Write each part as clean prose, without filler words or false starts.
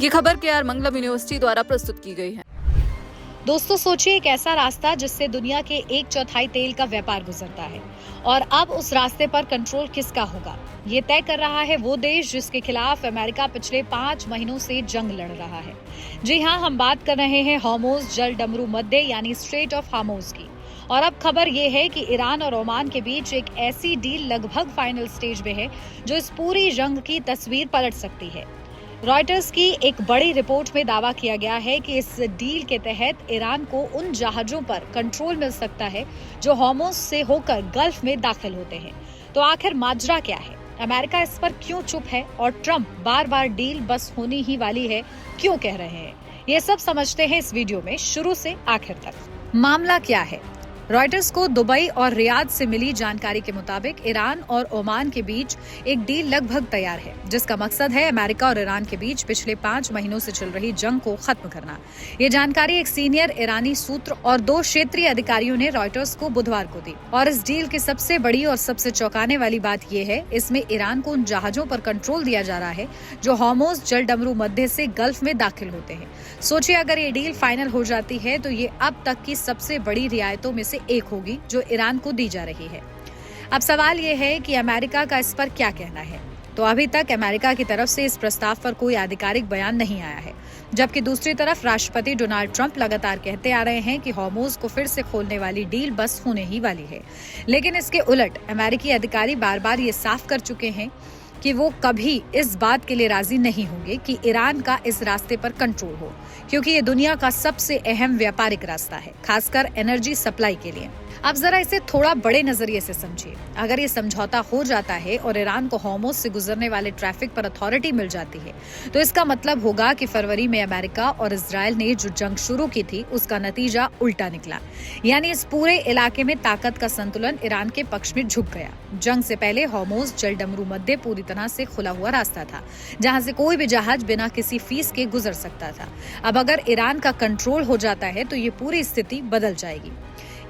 ये खबर केआर मंगलम यूनिवर्सिटी द्वारा प्रस्तुत की गई है। दोस्तों, सोचिए एक ऐसा रास्ता जिससे दुनिया के 1/4 तेल का व्यापार गुजरता है और अब उस रास्ते पर कंट्रोल किसका होगा, ये तय कर रहा है वो देश जिसके खिलाफ अमेरिका पिछले 5 महीनों से जंग लड़ रहा है। जी हाँ, हम बात कर रहे हैं हॉर्मुज़ जल डमरू मध्य यानी स्ट्रेट ऑफ हॉर्मुज़ की। और अब खबर ये है कि ईरान और ओमान के बीच एक ऐसी डील लगभग फाइनल स्टेज में है जो इस पूरी जंग की तस्वीर पलट सकती है। रॉयटर्स की एक बड़ी रिपोर्ट में दावा किया गया है कि इस डील के तहत ईरान को उन जहाजों पर कंट्रोल मिल सकता है जो हॉर्मुज़ से होकर गल्फ में दाखिल होते हैं। तो आखिर माजरा क्या है, अमेरिका इस पर क्यों चुप है और ट्रंप बार बार डील बस होनी ही वाली है क्यों कह रहे हैं, ये सब समझते हैं इस वीडियो में शुरू से आखिर तक। मामला क्या है? रॉयटर्स को दुबई और रियाद से मिली जानकारी के मुताबिक ईरान और ओमान के बीच एक डील लगभग तैयार है जिसका मकसद है अमेरिका और ईरान के बीच पिछले 5 महीनों से चल रही जंग को खत्म करना। ये जानकारी एक सीनियर ईरानी सूत्र और 2 क्षेत्रीय अधिकारियों ने रॉयटर्स को बुधवार को दी। और इस डील की सबसे बड़ी और सबसे चौंकाने वाली बात यह है, इसमें ईरान को उन जहाजों पर कंट्रोल दिया जा रहा है जो हॉर्मुज़ जल डमरू मध्य से गल्फ में दाखिल होते हैं। सोचिए, अगर ये डील फाइनल हो जाती है तो ये अब तक की सबसे बड़ी रियायतों में से एक होगी जो ईरान को दी जा रही है। अब सवाल यह है कि अमेरिका का इस पर क्या कहना है। तो अभी तक अमेरिका की तरफ से इस प्रस्ताव पर कोई आधिकारिक बयान नहीं आया है, जबकि दूसरी तरफ राष्ट्रपति डोनाल्ड ट्रंप लगातार कहते आ रहे हैं कि हॉर्मुज़ को फिर से खोलने वाली डील बस होने ही वाली है। लेकिन इसके उलट अमेरिकी अधिकारी बार बार ये साफ कर चुके हैं कि वो कभी इस बात के लिए राजी नहीं होंगे कि ईरान का इस रास्ते पर कंट्रोल हो, क्योंकि ये दुनिया का सबसे अहम व्यापारिक रास्ता है, खासकर एनर्जी सप्लाई के लिए। अब जरा इसे थोड़ा बड़े नजरिए से समझिए। अगर ये समझौता हो जाता है और ईरान को हॉर्मुज़ से गुजरने वाले ट्रैफिक पर अथॉरिटी मिल जाती है तो इसका मतलब होगा कि फरवरी में अमेरिका और इजराइल ने जो जंग शुरू की थी उसका नतीजा उल्टा निकला, यानी इस पूरे इलाके में ताकत का संतुलन ईरान के पक्ष में झुक गया। जंग से पहले हॉर्मुज़ जल डमरू मध्य पूरी तरह से खुला हुआ रास्ता था जहां से कोई भी जहाज बिना किसी फीस के गुजर सकता था। अब अगर ईरान का कंट्रोल हो जाता है तो ये पूरी स्थिति बदल जाएगी।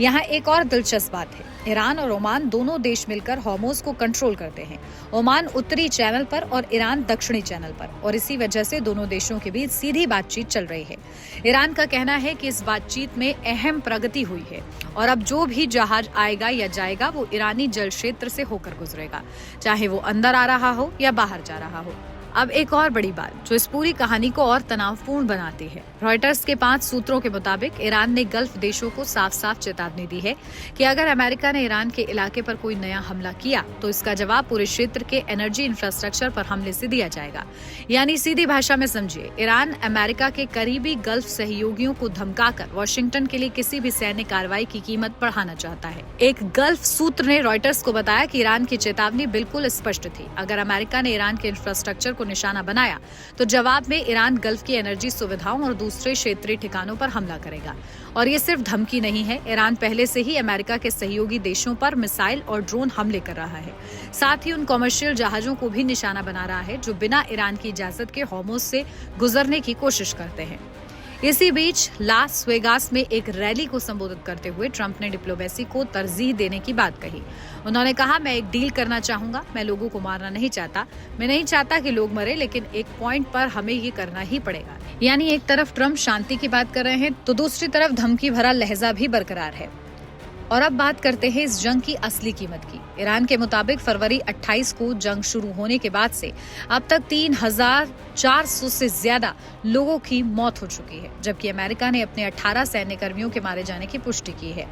यहाँ एक और दिलचस्प बात है, ईरान और ओमान दोनों देश मिलकर हॉर्मुज़ को कंट्रोल करते हैं। ओमान उत्तरी चैनल पर और ईरान दक्षिणी चैनल पर, और इसी वजह से दोनों देशों के बीच सीधी बातचीत चल रही है। ईरान का कहना है कि इस बातचीत में अहम प्रगति हुई है और अब जो भी जहाज आएगा या जाएगा वो ईरानी जल क्षेत्र से होकर गुजरेगा, चाहे वो अंदर आ रहा हो या बाहर जा रहा हो। अब एक और बड़ी बात जो इस पूरी कहानी को और तनावपूर्ण बनाती है, रॉयटर्स के 5 सूत्रों के मुताबिक ईरान ने गल्फ देशों को साफ साफ चेतावनी दी है कि अगर अमेरिका ने ईरान के इलाके पर कोई नया हमला किया तो इसका जवाब पूरे क्षेत्र के एनर्जी इंफ्रास्ट्रक्चर पर हमले से दिया जाएगा। यानी सीधी भाषा में समझिए, ईरान अमेरिका के करीबी गल्फ सहयोगियों को धमकाकर वॉशिंगटन के लिए किसी भी सैन्य कार्रवाई की कीमत बढ़ाना चाहता है। एक गल्फ सूत्र ने रॉयटर्स को बताया कि ईरान की चेतावनी बिल्कुल स्पष्ट थी, अगर अमेरिका ने ईरान के इंफ्रास्ट्रक्चर निशाना बनाया तो जवाब में ईरान गल्फ की एनर्जी सुविधाओं और दूसरे क्षेत्रीय ठिकानों पर हमला करेगा। और ये सिर्फ धमकी नहीं है, ईरान पहले से ही अमेरिका के सहयोगी देशों पर मिसाइल और ड्रोन हमले कर रहा है। साथ ही उन कमर्शियल जहाजों को भी निशाना बना रहा है जो बिना ईरान की इजाजत के हॉर्मुज़ से गुजरने की कोशिश करते हैं। इसी बीच लास वेगास में एक रैली को संबोधित करते हुए ट्रंप ने डिप्लोमेसी को तरजीह देने की बात कही। उन्होंने कहा, मैं एक डील करना चाहूंगा, मैं लोगों को मारना नहीं चाहता, मैं नहीं चाहता कि लोग मरे, लेकिन एक पॉइंट पर हमें ये करना ही पड़ेगा। यानी एक तरफ ट्रंप शांति की बात कर रहे हैं तो दूसरी तरफ धमकी भरा लहजा भी बरकरार है। और अब बात करते हैं इस जंग की असली कीमत की। ईरान के मुताबिक फरवरी 28 को जंग शुरू होने के बाद से अब तक 3400 से ज्यादा लोगों की मौत हो चुकी है, जबकि अमेरिका ने अपने 18 सैन्य कर्मियों के मारे जाने की पुष्टि की है।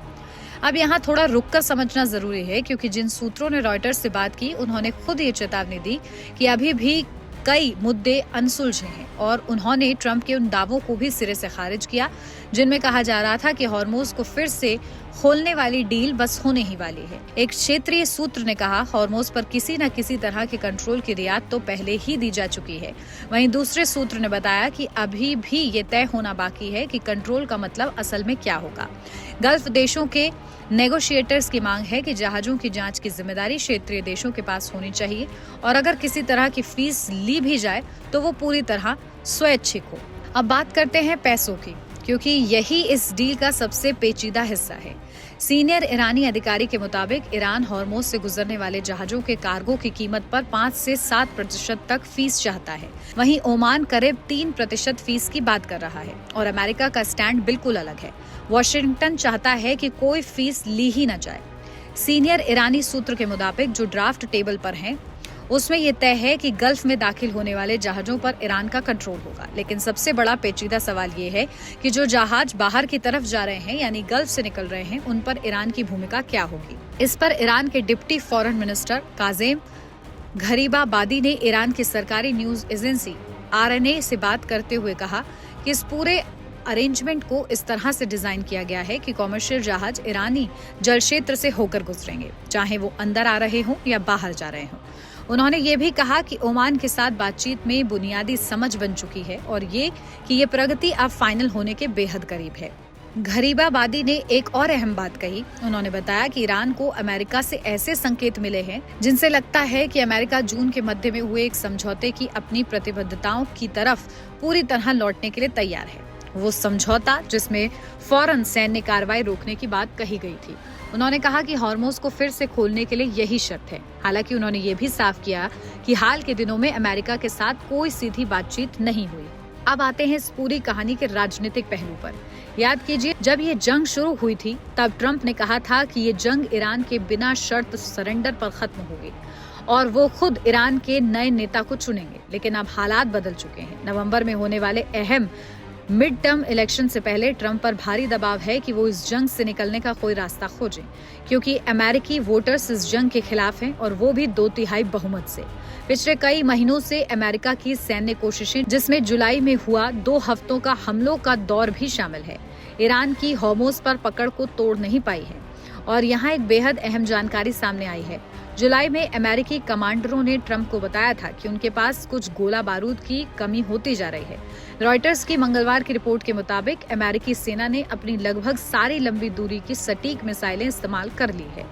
अब यहाँ थोड़ा रुककर समझना जरूरी है, क्योंकि जिन सूत्रों ने रॉयटर्स से बात की उन्होंने खुद ये चेतावनी दी कि अभी भी कई मुद्दे अनसुलझे हैं, और उन्होंने ट्रंप के उन दावों को भी सिरे से खारिज किया जिनमें कहा जा रहा था कि हॉर्मुज़ को फिर से खोलने वाली डील बस होने ही वाली है। एक क्षेत्रीय सूत्र ने कहा, हॉर्मुज़ पर किसी न किसी तरह के कंट्रोल की रियायत तो पहले ही दी जा चुकी है। वहीं दूसरे सूत्र ने बताया कि अभी भी ये तय होना बाकी है कि कंट्रोल का मतलब असल में क्या होगा। गल्फ देशों के नेगोशिएटर्स की मांग है कि जहाजों की जांच की जिम्मेदारी क्षेत्रीय देशों के पास होनी चाहिए, और अगर किसी तरह की फीस ली भी जाए तो वो पूरी तरह स्वैच्छिक हो। अब बात करते हैं पैसों की, क्योंकि यही इस डील का सबसे पेचीदा हिस्सा है। सीनियर ईरानी अधिकारी के मुताबिक ईरान हॉर्मोज से गुजरने वाले जहाजों के कार्गो की कीमत पर 5 से 7% तक फीस चाहता है। वहीं ओमान करीब 3% फीस की बात कर रहा है और अमेरिका का स्टैंड बिल्कुल अलग है। वॉशिंगटन चाहता है कि कोई फीस ली ही न जाए। सीनियर ईरानी सूत्र के मुताबिक जो ड्राफ्ट टेबल पर हैं, उसमें यह तय है कि गल्फ में दाखिल होने वाले जहाजों पर ईरान का कंट्रोल होगा। लेकिन सबसे बड़ा पेचीदा सवाल ये है कि जो जहाज बाहर की तरफ जा रहे हैं यानी गल्फ से निकल रहे हैं, उन पर ईरान की भूमिका क्या होगी। इस पर ईरान के डिप्टी फॉरेन मिनिस्टर काजेम गरीबाबादी ने ईरान की सरकारी न्यूज एजेंसी RNA से बात करते हुए कहा कि इस पूरे अरेंजमेंट को इस तरह से डिजाइन किया गया है कि कॉमर्शियल जहाज ईरानी जल क्षेत्र से होकर गुजरेंगे, चाहे वो अंदर आ रहे हों या बाहर जा रहे हों। उन्होंने ये भी कहा कि ओमान के साथ बातचीत में बुनियादी समझ बन चुकी है और ये प्रगति अब फाइनल होने के बेहद करीब है। गरीबाबादी ने एक और अहम बात कही। उन्होंने बताया कि ईरान को अमेरिका से ऐसे संकेत मिले हैं जिनसे लगता है कि अमेरिका जून के मध्य में हुए एक समझौते की अपनी प्रतिबद्धताओं की तरफ पूरी तरह लौटने के लिए तैयार है। वो समझौता जिसमें फौरन सैन्य कार्रवाई रोकने की बात कही गई थी। उन्होंने कहा कि हॉर्मोज को फिर से खोलने के लिए यही शर्त है। हालांकि उन्होंने ये भी साफ किया कि हाल के दिनों में अमेरिका के साथ कोई सीधी बातचीत नहीं हुई। अब आते हैं इस पूरी कहानी के राजनीतिक पहलू पर। याद कीजिए, जब ये जंग शुरू हुई थी तब ट्रंप ने कहा था कि ये जंग ईरान के बिना शर्त सरेंडर पर खत्म होगी और वो खुद ईरान के नए नेता को चुनेंगे। लेकिन अब हालात बदल चुके हैं। नवंबर में होने वाले अहम मिड टर्म इलेक्शन से पहले ट्रंप पर भारी दबाव है कि वो इस जंग से निकलने का कोई रास्ता खोजें, क्योंकि अमेरिकी वोटर्स इस जंग के खिलाफ हैं और वो भी 2/3 बहुमत से। पिछले कई महीनों से अमेरिका की सैन्य कोशिशें, जिसमें जुलाई में हुआ 2 हफ्तों का हमलों का दौर भी शामिल है, ईरान की हॉर्मोज पर पकड़ को तोड़ नहीं पाई है। और यहाँ एक बेहद अहम जानकारी सामने आई है। जुलाई में अमेरिकी कमांडरों ने ट्रंप को बताया था कि उनके पास कुछ गोला बारूद की कमी होती जा रही है। रॉयटर्स की मंगलवार की रिपोर्ट के मुताबिक अमेरिकी सेना ने अपनी लगभग सारी लंबी दूरी की सटीक मिसाइलें इस्तेमाल कर ली है।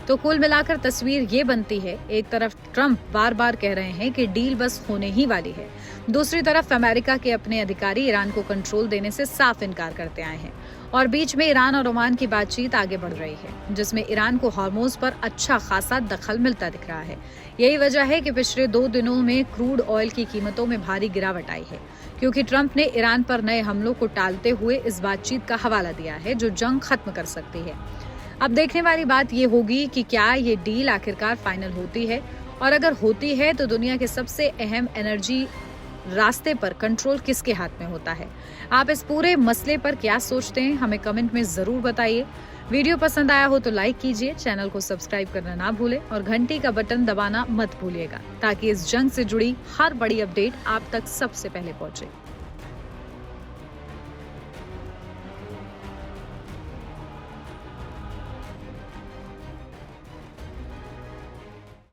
तो कुल मिलाकर तस्वीर ये बनती है, एक तरफ ट्रंप बार बार कह रहे हैं कि डील बस होने ही वाली है, दूसरी तरफ अमेरिका के अपने अधिकारी ईरान को कंट्रोल देने से साफ इनकार करते आए हैं और बीच में ईरान और ओमान की बातचीत आगे बढ़ रही है, जिसमें ईरान को हॉर्मोज पर अच्छा खासा दखल मिलता दिख रहा है। यही वजह है कि पिछले 2 दिनों में क्रूड ऑयल की कीमतों में भारी गिरावट आई है, क्योंकि ट्रंप ने ईरान पर नए हमलों को टालते हुए इस बातचीत का हवाला दिया है जो जंग खत्म कर सकती है। अब देखने वाली बात ये होगी कि क्या ये डील आखिरकार फाइनल होती है, और अगर होती है तो दुनिया के सबसे अहम एनर्जी रास्ते पर कंट्रोल किसके हाथ में होता है। आप इस पूरे मसले पर क्या सोचते हैं, हमें कमेंट में जरूर बताइए। वीडियो पसंद आया हो तो लाइक कीजिए, चैनल को सब्सक्राइब करना ना भूलें और घंटी का बटन दबाना मत भूलिएगा, ताकि इस जंग से जुड़ी हर बड़ी अपडेट आप तक सबसे पहले पहुंचे।